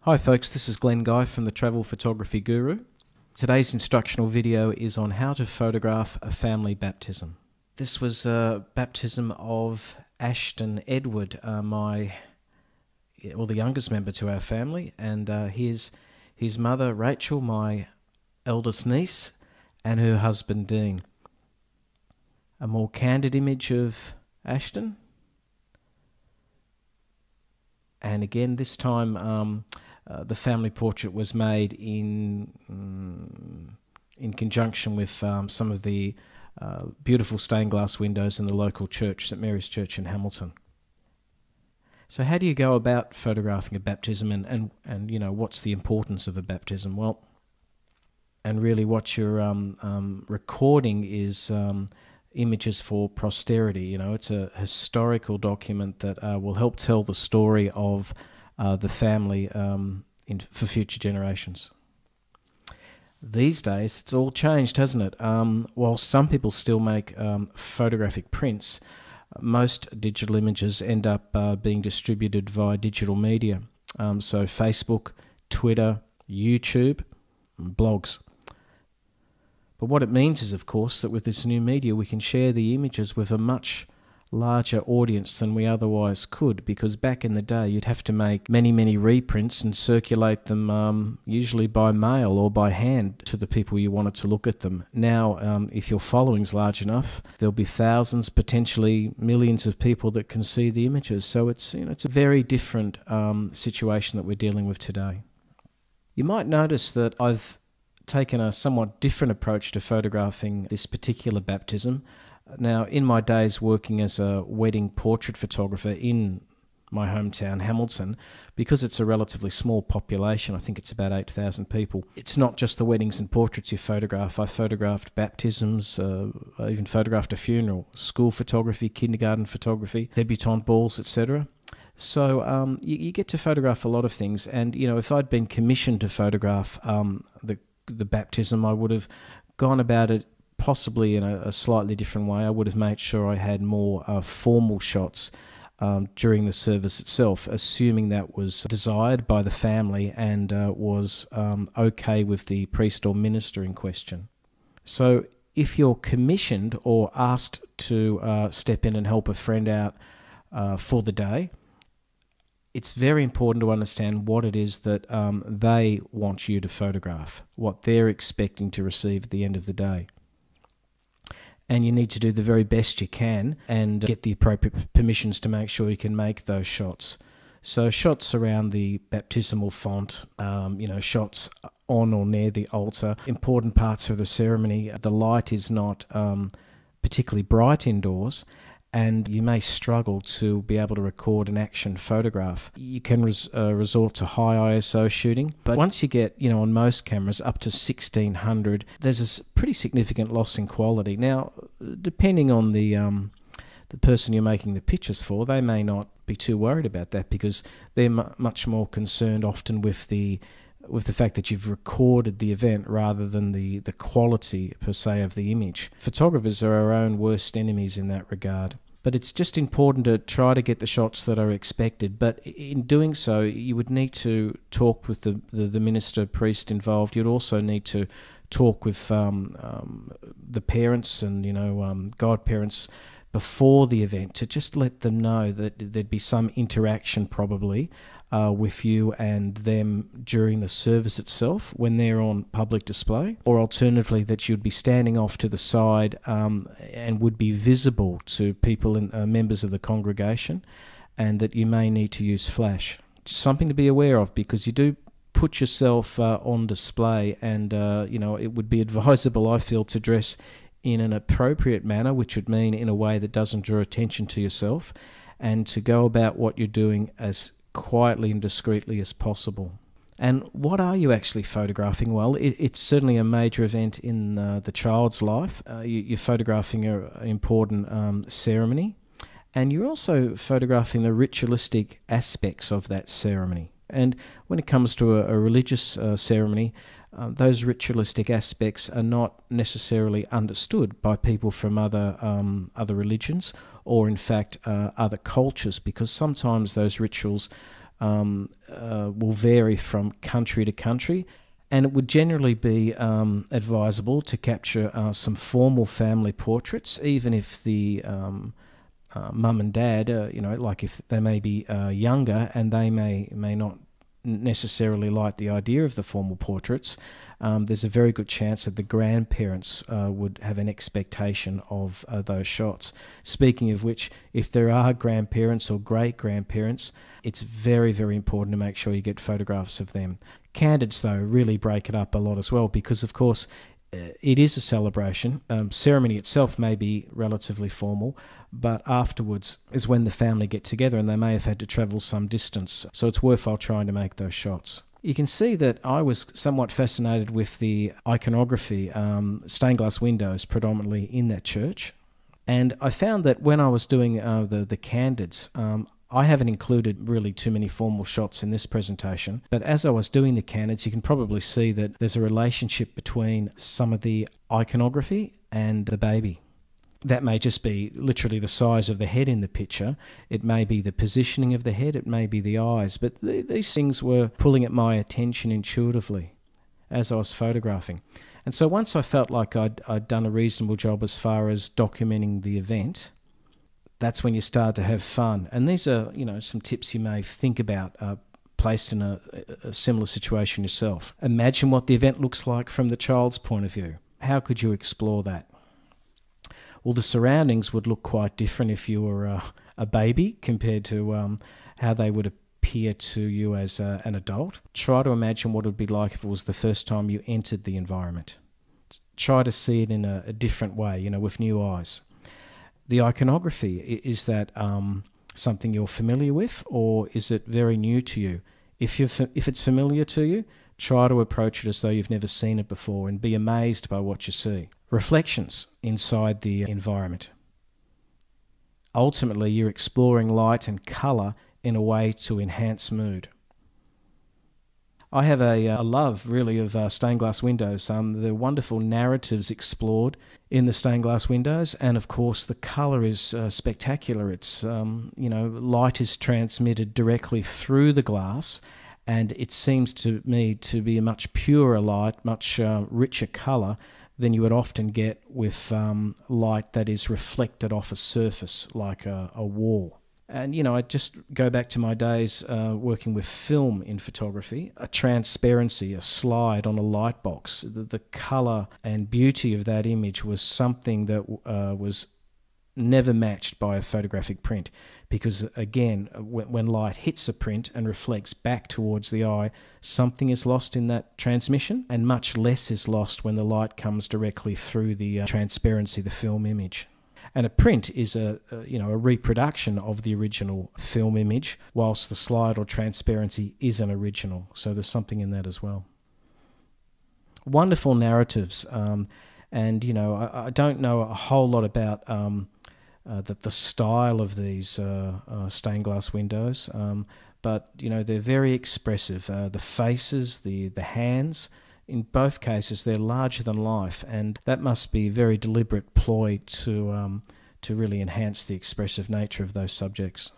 Hi folks, this is Glenn Guy from the Travel Photography Guru. Today's instructional video is on how to photograph a family baptism. This was a baptism of Ashton Edward, the youngest member to our family, and his mother Rachel, my eldest niece, and her husband Dean. A more candid image of Ashton. And again, this time the family portrait was made in conjunction with some of the beautiful stained glass windows in the local church, St Mary's Church in Hamilton. So how do you go about photographing a baptism, and you know, what's the importance of a baptism? Well, and really what you're recording is images for posterity. You know, it's a historical document that will help tell the story of the family for future generations. These days, it's all changed, hasn't it? While some people still make photographic prints, most digital images end up being distributed via digital media. So Facebook, Twitter, YouTube, and blogs. But what it means is, of course, that with this new media we can share the images with a much larger audience than we otherwise could, because back in the day you'd have to make many reprints and circulate them usually by mail or by hand to the people you wanted to look at them. Now, if your following's large enough, there'll be thousands, potentially millions of people that can see the images. So it's, you know, it's a very different situation that we're dealing with today. You might notice that I've taken a somewhat different approach to photographing this particular baptism. Now, in my days working as a wedding portrait photographer in my hometown, Hamilton, because it's a relatively small population, I think it's about 8,000 people, it's not just the weddings and portraits you photograph. I photographed baptisms, I even photographed a funeral, school photography, kindergarten photography, debutante balls, etc. So you get to photograph a lot of things, and you know, if I'd been commissioned to photograph the baptism, I would have gone about it possibly in a slightly different way. I would have made sure I had more formal shots during the service itself, assuming that was desired by the family and was okay with the priest or minister in question. So if you're commissioned or asked to step in and help a friend out for the day, it's very important to understand what it is that they want you to photograph, what they're expecting to receive at the end of the day. And you need to do the very best you can and get the appropriate permissions to make sure you can make those shots. So shots around the baptismal font, you know, shots on or near the altar, important parts of the ceremony. The light is not particularly bright indoors, and you may struggle to be able to record an action photograph. You can resort to high ISO shooting, but once you get, you know, on most cameras up to 1600, there's a pretty significant loss in quality. Now, depending on the person you're making the pictures for, they may not be too worried about that, because they're much more concerned often with the fact that you've recorded the event rather than the quality per se of the image. Photographers are our own worst enemies in that regard. But it's just important to try to get the shots that are expected. But in doing so, you would need to talk with the minister, priest involved. You'd also need to talk with the parents and, you know, godparents before the event, to just let them know that there'd be some interaction probably with you and them during the service itself when they're on public display, or alternatively that you'd be standing off to the side and would be visible to people members of the congregation, and that you may need to use flash. Just something to be aware of, because you do put yourself on display, and you know, it would be advisable, I feel, to dress in an appropriate manner, which would mean in a way that doesn't draw attention to yourself, and to go about what you're doing as quietly and discreetly as possible. And what are you actually photographing? Well, it's certainly a major event in the child's life. You're photographing an important ceremony, and you're also photographing the ritualistic aspects of that ceremony. And when it comes to a religious ceremony, those ritualistic aspects are not necessarily understood by people from other religions, or in fact other cultures, because sometimes those rituals will vary from country to country, and it would generally be advisable to capture some formal family portraits, even if the mum and dad, like if they may be younger and they may not necessarily like the idea of the formal portraits, there's a very good chance that the grandparents would have an expectation of those shots. Speaking of which, if there are grandparents or great-grandparents, it's very, very important to make sure you get photographs of them. Candids, though, really break it up a lot as well because, of course, it is a celebration. Ceremony itself may be relatively formal, but afterwards is when the family get together and they may have had to travel some distance. So it's worthwhile trying to make those shots. You can see that I was somewhat fascinated with the iconography, stained glass windows predominantly in that church. And I found that when I was doing the candids, I haven't included really too many formal shots in this presentation, but as I was doing the candids, you can probably see that there's a relationship between some of the iconography and the baby. That may just be literally the size of the head in the picture. It may be the positioning of the head. It may be the eyes. But these things were pulling at my attention intuitively as I was photographing. And so once I felt like I'd done a reasonable job as far as documenting the event, that's when you start to have fun. And these are, some tips you may think about placed in a similar situation yourself. Imagine what the event looks like from the child's point of view. How could you explore that? Well, the surroundings would look quite different if you were a baby compared to how they would appear to you as an adult. Try to imagine what it would be like if it was the first time you entered the environment. Try to see it in a different way, with new eyes. The iconography, is that something you're familiar with, or is it very new to you? If it's familiar to you, try to approach it as though you've never seen it before and be amazed by what you see. Reflections inside the environment. Ultimately, you're exploring light and colour in a way to enhance mood. I have a love, really, of stained glass windows. The wonderful narratives explored in the stained glass windows, and of course the colour is spectacular. It's, light is transmitted directly through the glass, and it seems to me to be a much purer light, much richer colour than you would often get with light that is reflected off a surface like a wall. And, I just go back to my days working with film in photography. A transparency, a slide on a light box, the colour and beauty of that image was something that was never matched by a photographic print, because again, when light hits a print and reflects back towards the eye, something is lost in that transmission, and much less is lost when the light comes directly through the transparency, the film image. And a print is a reproduction of the original film image, whilst the slide or transparency is an original. So there's something in that as well. Wonderful narratives, and I don't know a whole lot about the style of these stained glass windows, but they're very expressive. The faces, the hands. In both cases, they're larger than life, and that must be a very deliberate ploy to really enhance the expressive nature of those subjects.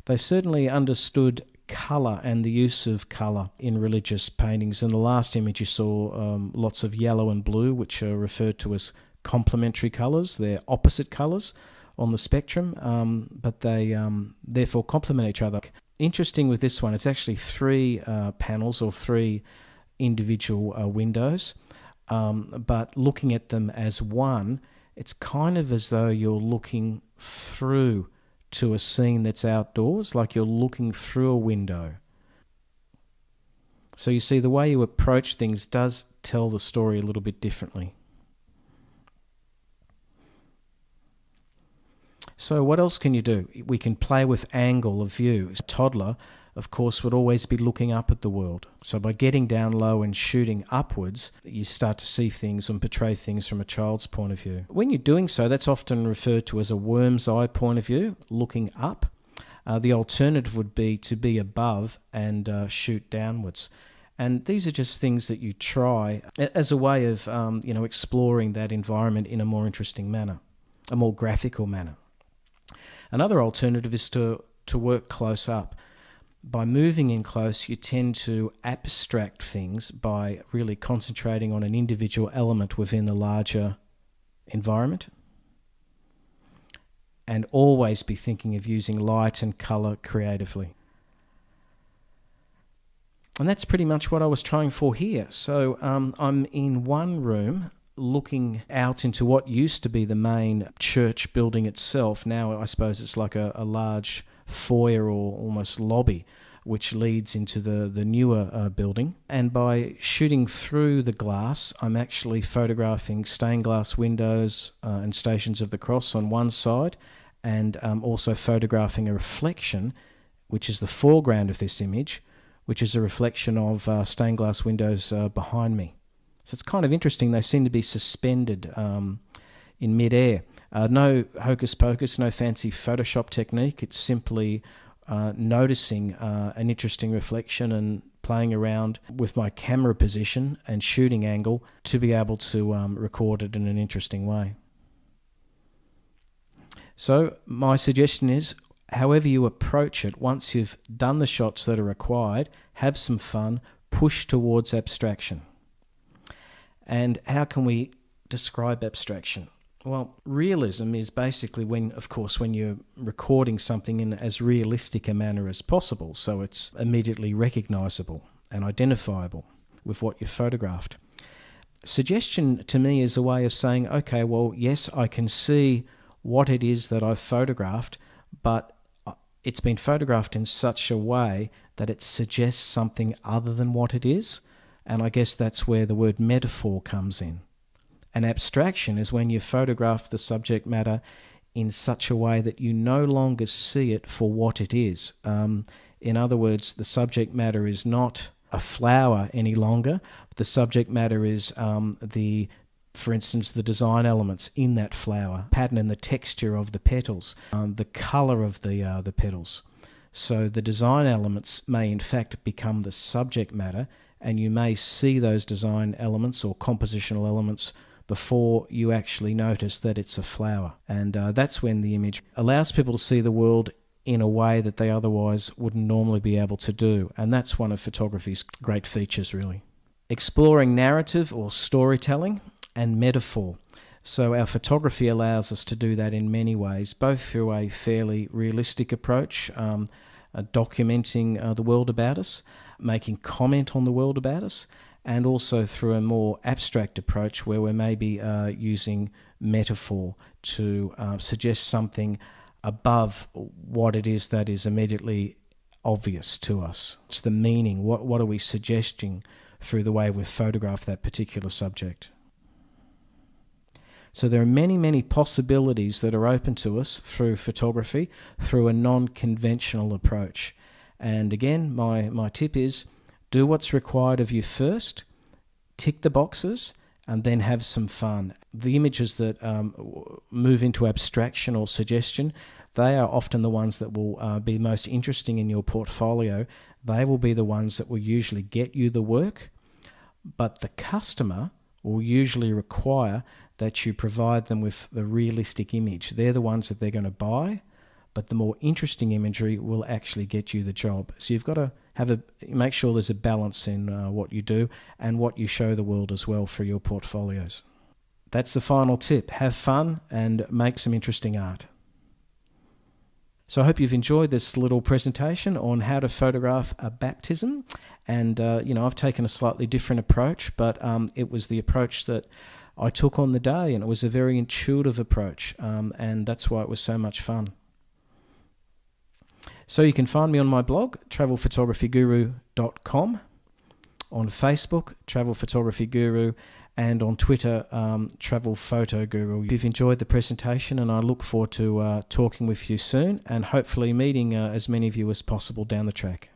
They certainly understood colour and the use of colour in religious paintings. In the last image you saw lots of yellow and blue, which are referred to as complementary colours. They're opposite colours on the spectrum, but they therefore complement each other. Interesting with this one, it's actually three panels or three individual windows, but looking at them as one, it's kind of as though you're looking through to a scene that's outdoors, like you're looking through a window. So you see, the way you approach things does tell the story a little bit differently. So what else can you do? We can play with angle of view. A toddler, of course, would always be looking up at the world. So by getting down low and shooting upwards, you start to see things and portray things from a child's point of view. When you're doing so, that's often referred to as a worm's eye point of view, looking up. The alternative would be to be above and shoot downwards. And these are just things that you try as a way of exploring that environment in a more interesting manner, a more graphical manner. Another alternative is to work close up. By moving in close, you tend to abstract things by really concentrating on an individual element within the larger environment, and always be thinking of using light and colour creatively. And that's pretty much what I was trying for here. So I'm in one room looking out into what used to be the main church building itself. Now I suppose it's like a large foyer or almost lobby which leads into the newer building. And by shooting through the glass, I'm actually photographing stained glass windows and Stations of the Cross on one side, and also photographing a reflection, which is the foreground of this image, which is a reflection of stained glass windows behind me. So it's kind of interesting. They seem to be suspended in mid-air. No hocus pocus, no fancy Photoshop technique. It's simply noticing an interesting reflection and playing around with my camera position and shooting angle to be able to record it in an interesting way. So my suggestion is, however you approach it, once you've done the shots that are required, have some fun, push towards abstraction. And how can we describe abstraction? Well, realism is basically when you're recording something in as realistic a manner as possible, so it's immediately recognizable and identifiable with what you've photographed. Suggestion to me is a way of saying, okay, well, yes, I can see what it is that I've photographed, but it's been photographed in such a way that it suggests something other than what it is, and I guess that's where the word metaphor comes in. An abstraction is when you photograph the subject matter in such a way that you no longer see it for what it is. In other words, the subject matter is not a flower any longer. The subject matter is for instance, the design elements in that flower, pattern and the texture of the petals, the colour of the petals. So the design elements may in fact become the subject matter, and you may see those design elements or compositional elements before you actually notice that it's a flower. And that's when the image allows people to see the world in a way that they otherwise wouldn't normally be able to do. And that's one of photography's great features, really. Exploring narrative or storytelling and metaphor. So our photography allows us to do that in many ways, both through a fairly realistic approach, documenting the world about us, making comment on the world about us, and also through a more abstract approach where we're maybe using metaphor to suggest something above what it is that is immediately obvious to us. It's the meaning. What are we suggesting through the way we've photographed that particular subject? So there are many, many possibilities that are open to us through photography, through a non-conventional approach. And again, my tip is, do what's required of you first, tick the boxes, and then have some fun. The images that move into abstraction or suggestion, they are often the ones that will be most interesting in your portfolio. They will be the ones that will usually get you the work, but the customer will usually require that you provide them with the realistic image. They're the ones that they're going to buy, but the more interesting imagery will actually get you the job. So you've got to make sure there's a balance in what you do and what you show the world as well for your portfolios. That's the final tip. Have fun and make some interesting art. So I hope you've enjoyed this little presentation on how to photograph a baptism. And, I've taken a slightly different approach, but it was the approach that I took on the day, and it was a very intuitive approach, and that's why it was so much fun. So you can find me on my blog, travelphotographyguru.com, on Facebook, Travel Photography Guru, and on Twitter, Travel Photo Guru. If you've enjoyed the presentation, and I look forward to talking with you soon, and hopefully meeting as many of you as possible down the track.